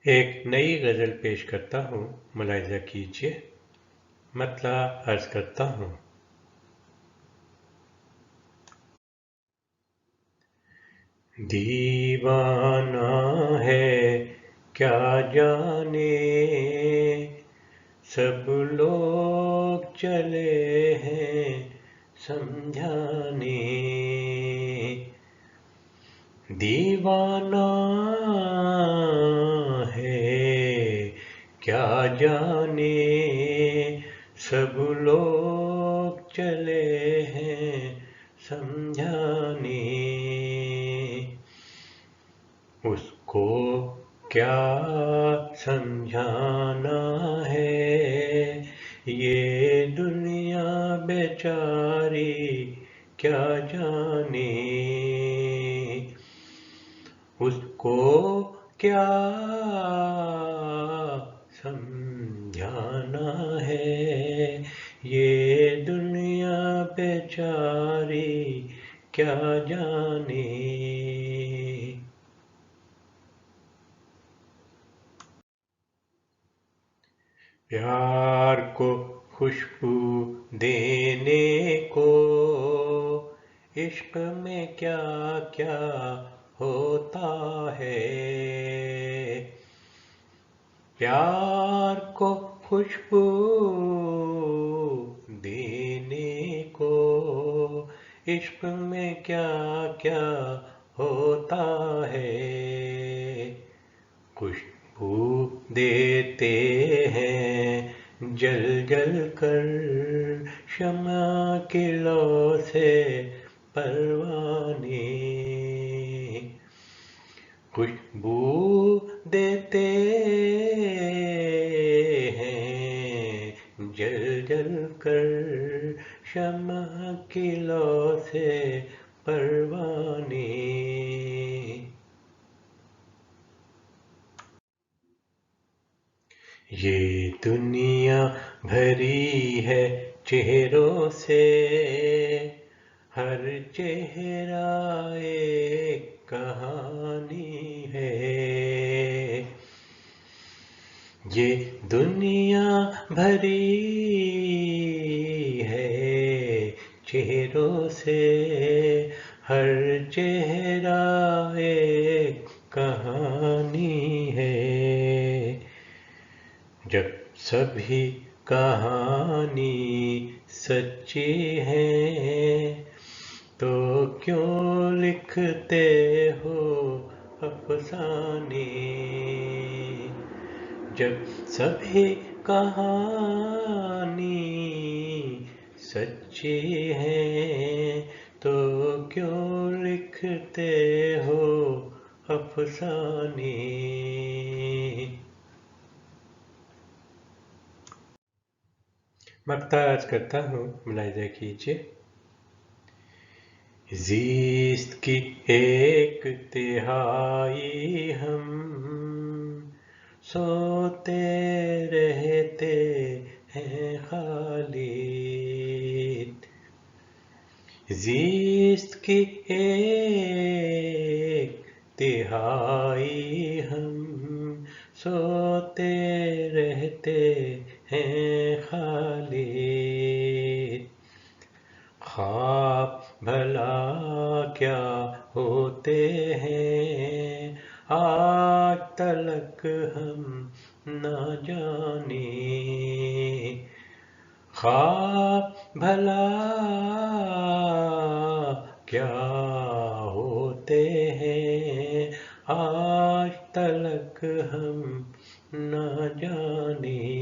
ایک نئی غزل پیش کرتا ہوں، ملاحظہ کیجیے۔ مطلع عرض کرتا ہوں۔ دیوانہ ہے کیا جانے، سب لوگ چلے ہیں سمجھانے۔ دیوانہ ہے کیا جانے، سب لوگ چلے ہیں سمجھانے۔ اس کو کیا سمجھانا ہے، یہ دنیا بیچاری کیا جانے۔ اس کو کیا سمجھانا ہے، یہ دنیا بیچاری کیا جانے۔ پیار کو خوشبو دینے کو عشق میں کیا کیا ہوتا ہے۔ پیار کو خوشبو دینے کو عشق میں کیا کیا ہوتا ہے۔ خوشبو دیتے ہیں جل جل کر شمع کی لو سے پروانے۔ خوشبو دیتے ہیں جل جل کر شمع کی لو سے پروانے۔ یہ دنیا بھری ہے چہروں سے، ہر چہرہ ایک کہانی ہے۔ یہ دنیا بھری ہے چہروں سے، ہر چہرہ ایک کہانی ہے۔ جب سبھی کہانی سچی ہے تو کیوں لکھتے ہو افسانے۔ جب سبھی کہانی سچی ہے تو کیوں لکھتے ہو افسانے۔ مقطع عرض کرتا ہوں، ملاحظہ کیجیے۔ زیست کی ایک تہائی ہم سوتے رہتے ہیں خالی۔ زیست کی ایک تہائی ہم سوتے رہتے ہیں خالی۔ خواب بھلا کیا ہوتے ہیں آج تلک ہم نہ جانے۔ خواب بھلا کیا ہوتے ہیں آج تلک ہم نہ جانے۔